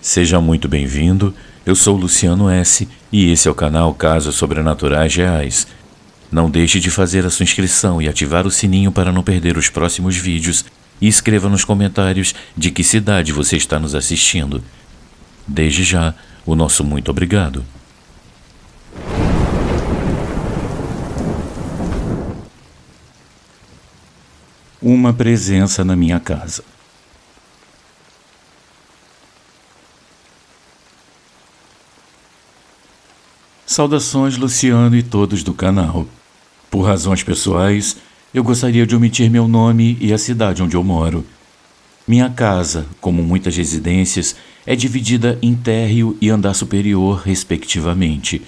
Seja muito bem-vindo, eu sou Luciano S. e esse é o canal Casos Sobrenaturais Reais. Não deixe de fazer a sua inscrição e ativar o sininho para não perder os próximos vídeos e escreva nos comentários de que cidade você está nos assistindo. Desde já, o nosso muito obrigado. Uma presença na minha casa. Saudações, Luciano e todos do canal. Por razões pessoais, eu gostaria de omitir meu nome e a cidade onde eu moro. Minha casa, como muitas residências, é dividida em térreo e andar superior, respectivamente.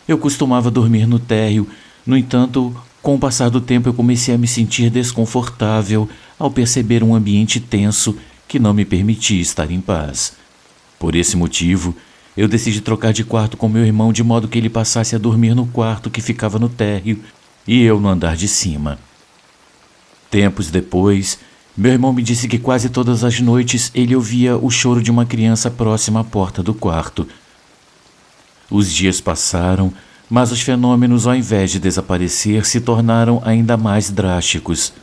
Eu costumava dormir no térreo, no entanto, com o passar do tempo eu comecei a me sentir desconfortável ao perceber um ambiente tenso que não me permitia estar em paz. Por esse motivo, eu decidi trocar de quarto com meu irmão de modo que ele passasse a dormir no quarto que ficava no térreo e eu no andar de cima. Tempos depois, meu irmão me disse que quase todas as noites ele ouvia o choro de uma criança próxima à porta do quarto. Os dias passaram, mas os fenômenos, ao invés de desaparecer, se tornaram ainda mais drásticos.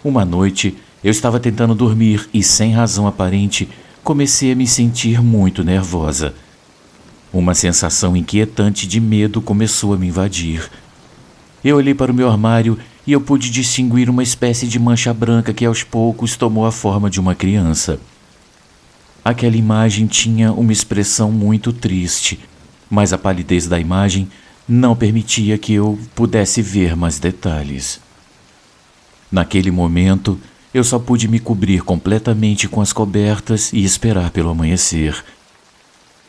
Uma noite, eu estava tentando dormir e, sem razão aparente, comecei a me sentir muito nervosa. Uma sensação inquietante de medo começou a me invadir. Eu olhei para o meu armário e eu pude distinguir uma espécie de mancha branca que aos poucos tomou a forma de uma criança. Aquela imagem tinha uma expressão muito triste, mas a palidez da imagem não permitia que eu pudesse ver mais detalhes. Naquele momento, eu só pude me cobrir completamente com as cobertas e esperar pelo amanhecer.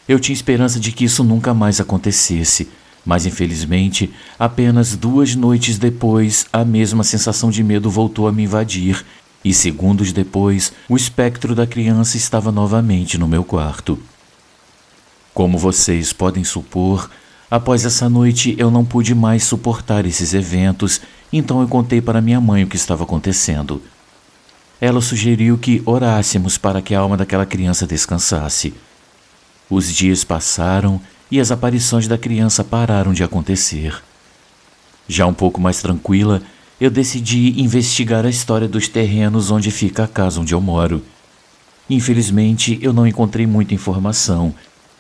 Eu tinha esperança de que isso nunca mais acontecesse, mas infelizmente, apenas 2 noites depois, a mesma sensação de medo voltou a me invadir e segundos depois, o espectro da criança estava novamente no meu quarto. Como vocês podem supor, após essa noite eu não pude mais suportar esses eventos, então eu contei para minha mãe o que estava acontecendo. Ela sugeriu que orássemos para que a alma daquela criança descansasse. Os dias passaram e as aparições da criança pararam de acontecer. Já um pouco mais tranquila, eu decidi investigar a história dos terrenos onde fica a casa onde eu moro. Infelizmente, eu não encontrei muita informação,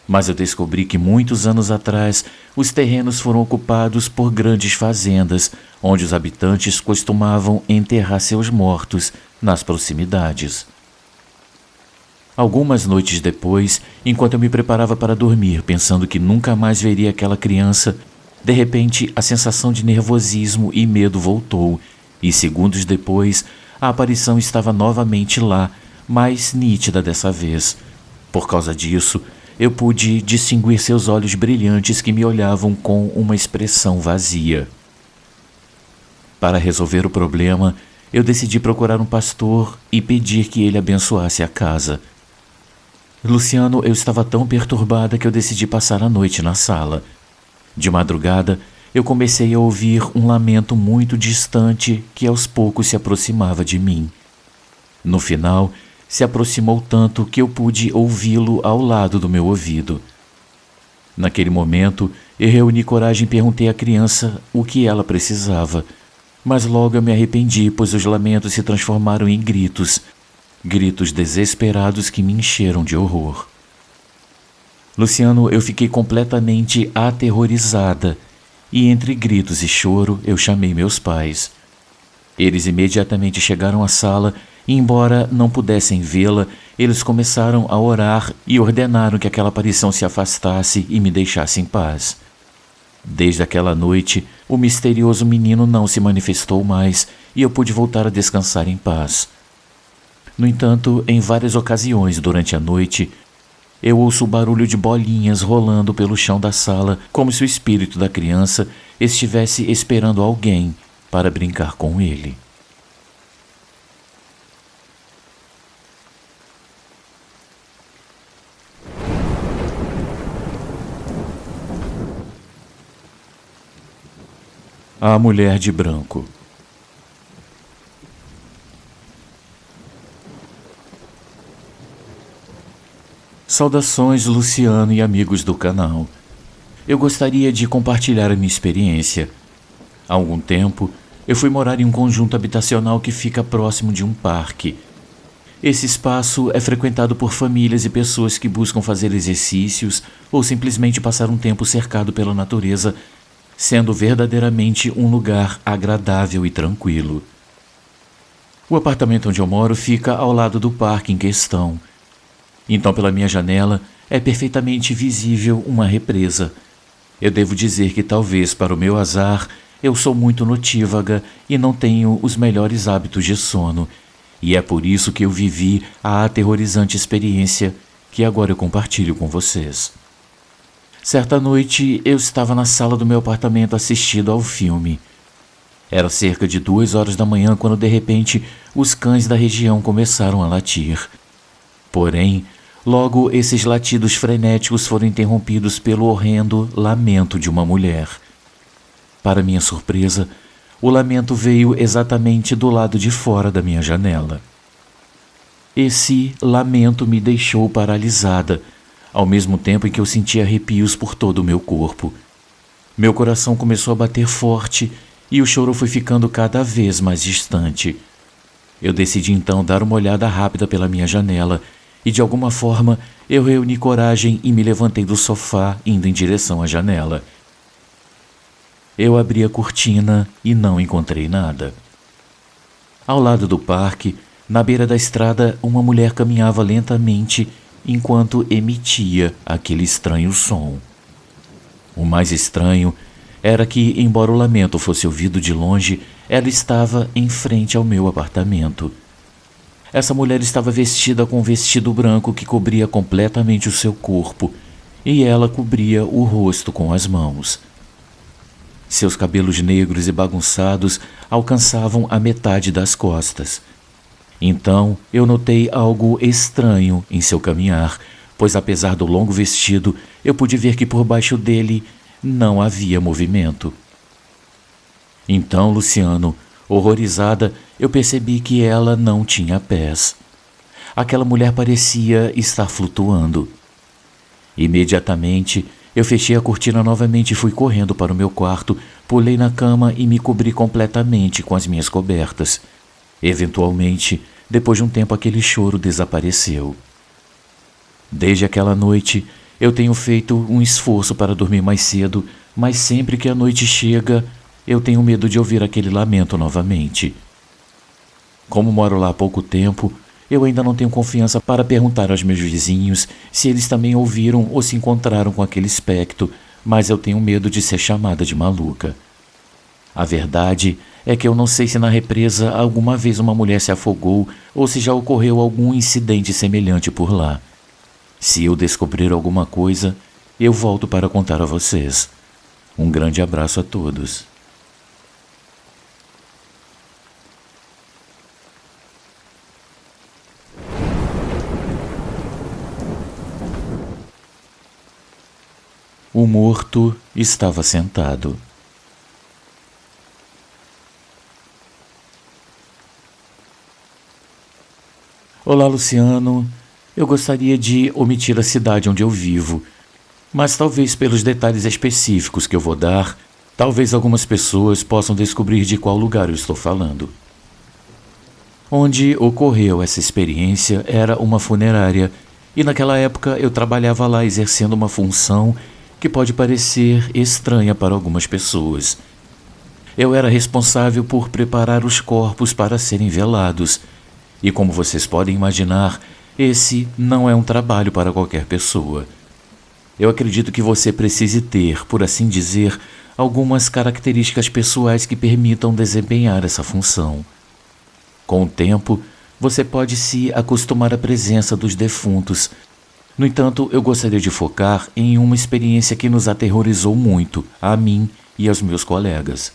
mas eu descobri que muitos anos atrás os terrenos foram ocupados por grandes fazendas, onde os habitantes costumavam enterrar seus mortos nas proximidades. Algumas noites depois, enquanto eu me preparava para dormir, pensando que nunca mais veria aquela criança, de repente a sensação de nervosismo e medo voltou, e segundos depois a aparição estava novamente lá, mais nítida dessa vez. Por causa disso, eu pude distinguir seus olhos brilhantes que me olhavam com uma expressão vazia. Para resolver o problema, eu decidi procurar um pastor e pedir que ele abençoasse a casa. Luciano, eu estava tão perturbada que eu decidi passar a noite na sala. De madrugada, eu comecei a ouvir um lamento muito distante que aos poucos se aproximava de mim. No final, se aproximou tanto que eu pude ouvi-lo ao lado do meu ouvido. Naquele momento, eu reuni coragem e perguntei à criança o que ela precisava, mas logo eu me arrependi, pois os lamentos se transformaram em gritos desesperados que me encheram de horror. Luciano, eu fiquei completamente aterrorizada e entre gritos e choro eu chamei meus pais. Eles imediatamente chegaram à sala e, embora não pudessem vê-la, eles começaram a orar e ordenaram que aquela aparição se afastasse e me deixasse em paz. Desde aquela noite, o misterioso menino não se manifestou mais e eu pude voltar a descansar em paz. No entanto, em várias ocasiões durante a noite, eu ouço o barulho de bolinhas rolando pelo chão da sala, como se o espírito da criança estivesse esperando alguém para brincar com ele. A mulher de branco. Saudações, Luciano e amigos do canal. Eu gostaria de compartilhar a minha experiência. Há algum tempo, eu fui morar em um conjunto habitacional que fica próximo de um parque. Esse espaço é frequentado por famílias e pessoas que buscam fazer exercícios ou simplesmente passar um tempo cercado pela natureza, sendo verdadeiramente um lugar agradável e tranquilo. O apartamento onde eu moro fica ao lado do parque em questão. Então, pela minha janela, é perfeitamente visível uma represa. Eu devo dizer que talvez, para o meu azar, eu sou muito notívaga e não tenho os melhores hábitos de sono, e é por isso que eu vivi a aterrorizante experiência que agora eu compartilho com vocês. Certa noite, eu estava na sala do meu apartamento assistindo ao filme. Era cerca de 2 horas da manhã quando, de repente, os cães da região começaram a latir. Porém, logo esses latidos frenéticos foram interrompidos pelo horrendo lamento de uma mulher. Para minha surpresa, o lamento veio exatamente do lado de fora da minha janela. Esse lamento me deixou paralisada, ao mesmo tempo em que eu sentia arrepios por todo o meu corpo. Meu coração começou a bater forte e o choro foi ficando cada vez mais distante. Eu decidi então dar uma olhada rápida pela minha janela e, de alguma forma, eu reuni coragem e me levantei do sofá indo em direção à janela. Eu abri a cortina e não encontrei nada. Ao lado do parque, na beira da estrada, uma mulher caminhava lentamente enquanto emitia aquele estranho som. O mais estranho era que, embora o lamento fosse ouvido de longe, ela estava em frente ao meu apartamento. Essa mulher estava vestida com um vestido branco que cobria completamente o seu corpo, e ela cobria o rosto com as mãos. Seus cabelos negros e bagunçados alcançavam a metade das costas. Então eu notei algo estranho em seu caminhar, pois apesar do longo vestido, eu pude ver que por baixo dele não havia movimento. Então, Luciano, horrorizada, eu percebi que ela não tinha pés. Aquela mulher parecia estar flutuando. Imediatamente, eu fechei a cortina novamente e fui correndo para o meu quarto, pulei na cama e me cobri completamente com as minhas cobertas. Eventualmente, depois de um tempo, aquele choro desapareceu. Desde aquela noite, eu tenho feito um esforço para dormir mais cedo, mas sempre que a noite chega, eu tenho medo de ouvir aquele lamento novamente. Como moro lá há pouco tempo, eu ainda não tenho confiança para perguntar aos meus vizinhos se eles também ouviram ou se encontraram com aquele espectro, mas eu tenho medo de ser chamada de maluca. A verdade é que eu não sei se na represa alguma vez uma mulher se afogou ou se já ocorreu algum incidente semelhante por lá. Se eu descobrir alguma coisa, eu volto para contar a vocês. Um grande abraço a todos. O morto estava sentado. Olá, Luciano. Eu gostaria de omitir a cidade onde eu vivo, mas talvez pelos detalhes específicos que eu vou dar, talvez algumas pessoas possam descobrir de qual lugar eu estou falando. Onde ocorreu essa experiência era uma funerária, e naquela época eu trabalhava lá exercendo uma função que pode parecer estranha para algumas pessoas. Eu era responsável por preparar os corpos para serem velados, e como vocês podem imaginar, esse não é um trabalho para qualquer pessoa. Eu acredito que você precise ter, por assim dizer, algumas características pessoais que permitam desempenhar essa função. Com o tempo, você pode se acostumar à presença dos defuntos. No entanto, eu gostaria de focar em uma experiência que nos aterrorizou muito, a mim e aos meus colegas.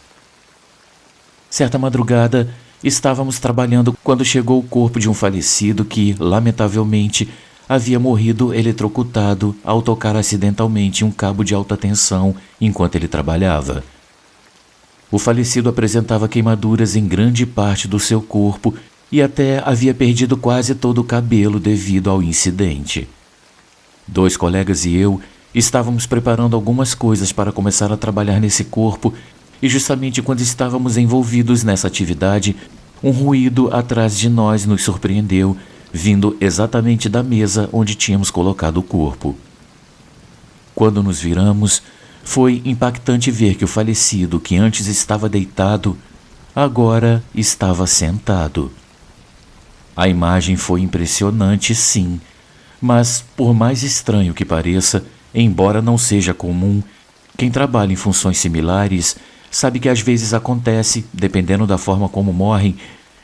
Certa madrugada, estávamos trabalhando quando chegou o corpo de um falecido que, lamentavelmente, havia morrido eletrocutado ao tocar acidentalmente um cabo de alta tensão enquanto ele trabalhava. O falecido apresentava queimaduras em grande parte do seu corpo e até havia perdido quase todo o cabelo devido ao incidente. 2 colegas e eu estávamos preparando algumas coisas para começar a trabalhar nesse corpo e justamente quando estávamos envolvidos nessa atividade, um ruído atrás de nós nos surpreendeu, vindo exatamente da mesa onde tínhamos colocado o corpo. Quando nos viramos, foi impactante ver que o falecido, que antes estava deitado, agora estava sentado. A imagem foi impressionante, sim, mas, por mais estranho que pareça, embora não seja comum, quem trabalha em funções similares sabe que às vezes acontece, dependendo da forma como morrem,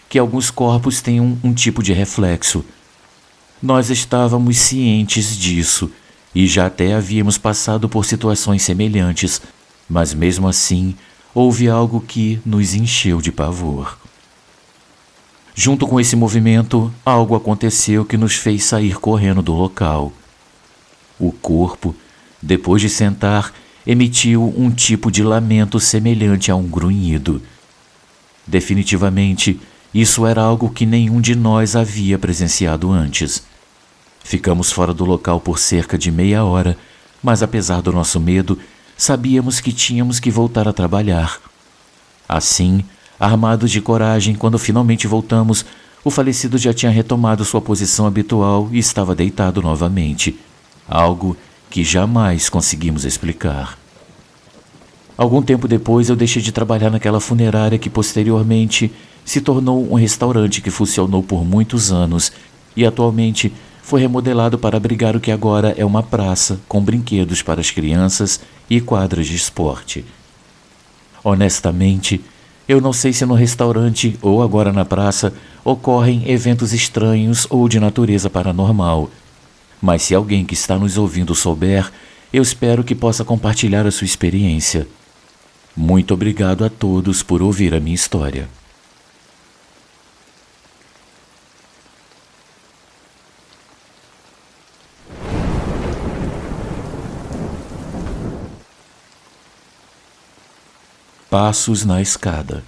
que alguns corpos têm um tipo de reflexo. Nós estávamos cientes disso e já até havíamos passado por situações semelhantes, mas mesmo assim houve algo que nos encheu de pavor. Junto com esse movimento, algo aconteceu que nos fez sair correndo do local. O corpo, depois de sentar, emitiu um tipo de lamento semelhante a um grunhido. Definitivamente, isso era algo que nenhum de nós havia presenciado antes. Ficamos fora do local por cerca de meia hora, mas apesar do nosso medo, sabíamos que tínhamos que voltar a trabalhar. Assim, armados de coragem, quando finalmente voltamos, o falecido já tinha retomado sua posição habitual e estava deitado novamente, algo que jamais conseguimos explicar. Algum tempo depois eu deixei de trabalhar naquela funerária que posteriormente se tornou um restaurante que funcionou por muitos anos e atualmente foi remodelado para abrigar o que agora é uma praça com brinquedos para as crianças e quadras de esporte. Honestamente, eu não sei se no restaurante ou agora na praça ocorrem eventos estranhos ou de natureza paranormal, mas se alguém que está nos ouvindo souber, eu espero que possa compartilhar a sua experiência. Muito obrigado a todos por ouvir a minha história. Passos na escada.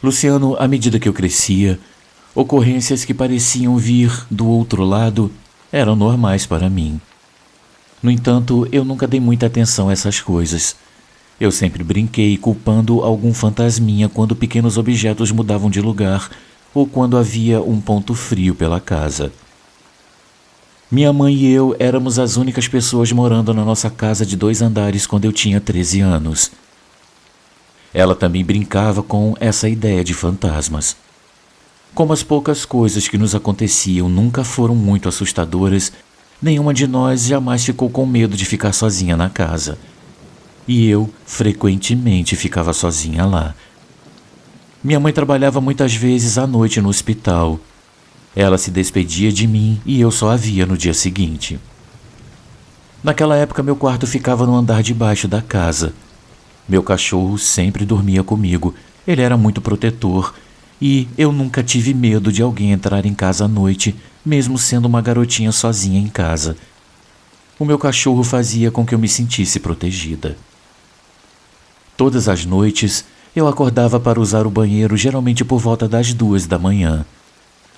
Luciano, à medida que eu crescia, ocorrências que pareciam vir do outro lado eram normais para mim. No entanto, eu nunca dei muita atenção a essas coisas. Eu sempre brinquei culpando algum fantasminha quando pequenos objetos mudavam de lugar ou quando havia um ponto frio pela casa. Minha mãe e eu éramos as únicas pessoas morando na nossa casa de 2 andares quando eu tinha 13 anos. Ela também brincava com essa ideia de fantasmas. Como as poucas coisas que nos aconteciam nunca foram muito assustadoras, nenhuma de nós jamais ficou com medo de ficar sozinha na casa. E eu, frequentemente, ficava sozinha lá. Minha mãe trabalhava muitas vezes à noite no hospital. Ela se despedia de mim e eu só a via no dia seguinte. Naquela época, meu quarto ficava no andar de baixo da casa. Meu cachorro sempre dormia comigo. Ele era muito protetor e eu nunca tive medo de alguém entrar em casa à noite, mesmo sendo uma garotinha sozinha em casa. O meu cachorro fazia com que eu me sentisse protegida. Todas as noites, eu acordava para usar o banheiro geralmente por volta das 2 da manhã.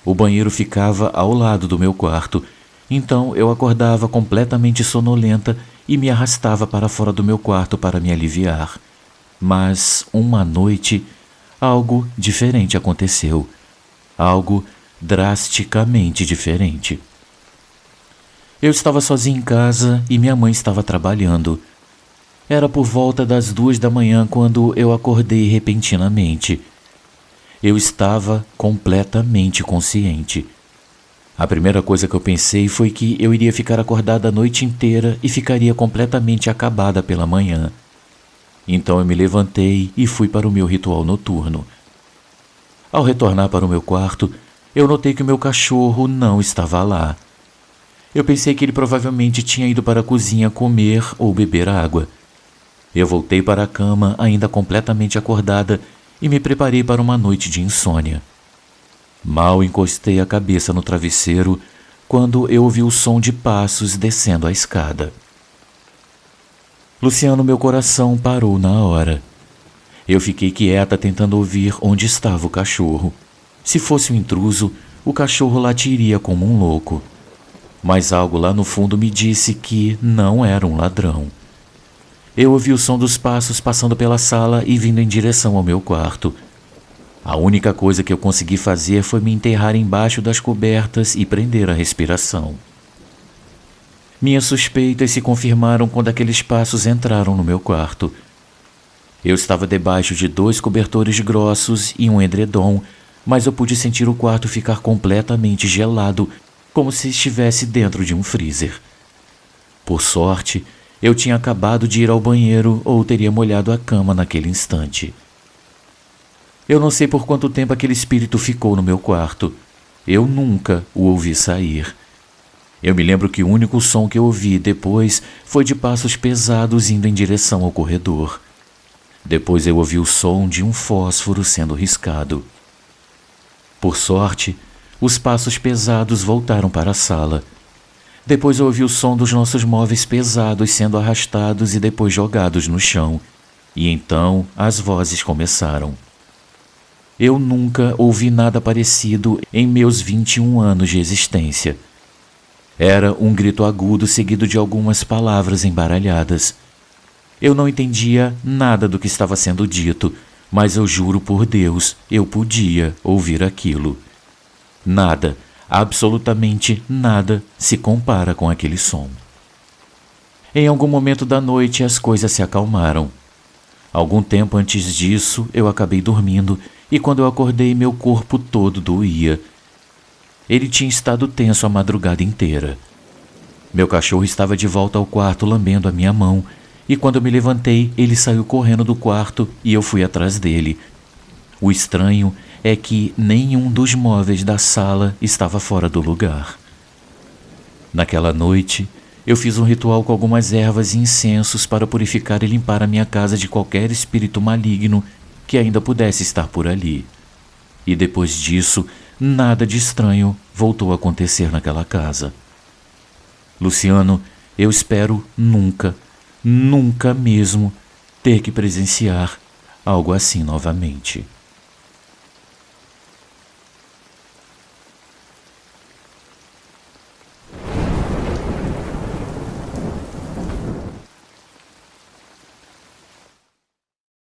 O banheiro ficava ao lado do meu quarto, então eu acordava completamente sonolenta e me arrastava para fora do meu quarto para me aliviar. Mas, uma noite, algo diferente aconteceu. Algo drasticamente diferente. Eu estava sozinho em casa e minha mãe estava trabalhando. Era por volta das 2 da manhã quando eu acordei repentinamente. Eu estava completamente consciente. A primeira coisa que eu pensei foi que eu iria ficar acordada a noite inteira e ficaria completamente acabada pela manhã. Então eu me levantei e fui para o meu ritual noturno. Ao retornar para o meu quarto, eu notei que o meu cachorro não estava lá. Eu pensei que ele provavelmente tinha ido para a cozinha comer ou beber água. Eu voltei para a cama, ainda completamente acordada, e me preparei para uma noite de insônia. Mal encostei a cabeça no travesseiro quando eu ouvi o som de passos descendo a escada. Luciano, meu coração parou na hora. Eu fiquei quieta tentando ouvir onde estava o cachorro. Se fosse um intruso, o cachorro latiria como um louco. Mas algo lá no fundo me disse que não era um ladrão. Eu ouvi o som dos passos passando pela sala e vindo em direção ao meu quarto. A única coisa que eu consegui fazer foi me enterrar embaixo das cobertas e prender a respiração. Minhas suspeitas se confirmaram quando aqueles passos entraram no meu quarto. Eu estava debaixo de 2 cobertores grossos e um edredom, mas eu pude sentir o quarto ficar completamente gelado, como se estivesse dentro de um freezer. Por sorte, eu tinha acabado de ir ao banheiro ou teria molhado a cama naquele instante. Eu não sei por quanto tempo aquele espírito ficou no meu quarto. Eu nunca o ouvi sair. Eu me lembro que o único som que eu ouvi depois foi de passos pesados indo em direção ao corredor. Depois eu ouvi o som de um fósforo sendo riscado. Por sorte, os passos pesados voltaram para a sala. Depois eu ouvi o som dos nossos móveis pesados sendo arrastados e depois jogados no chão. E então as vozes começaram. Eu nunca ouvi nada parecido em meus 21 anos de existência. Era um grito agudo seguido de algumas palavras embaralhadas. Eu não entendia nada do que estava sendo dito, mas eu juro por Deus, eu podia ouvir aquilo. Nada, absolutamente nada, se compara com aquele som. Em algum momento da noite as coisas se acalmaram. Algum tempo antes disso, eu acabei dormindo e quando eu acordei meu corpo todo doía. Ele tinha estado tenso a madrugada inteira. Meu cachorro estava de volta ao quarto lambendo a minha mão e quando eu me levantei, ele saiu correndo do quarto e eu fui atrás dele. O estranho é que nenhum dos móveis da sala estava fora do lugar. Naquela noite, eu fiz um ritual com algumas ervas e incensos para purificar e limpar a minha casa de qualquer espírito maligno que ainda pudesse estar por ali. E depois disso, nada de estranho voltou a acontecer naquela casa. Luciano, eu espero nunca, nunca mesmo ter que presenciar algo assim novamente.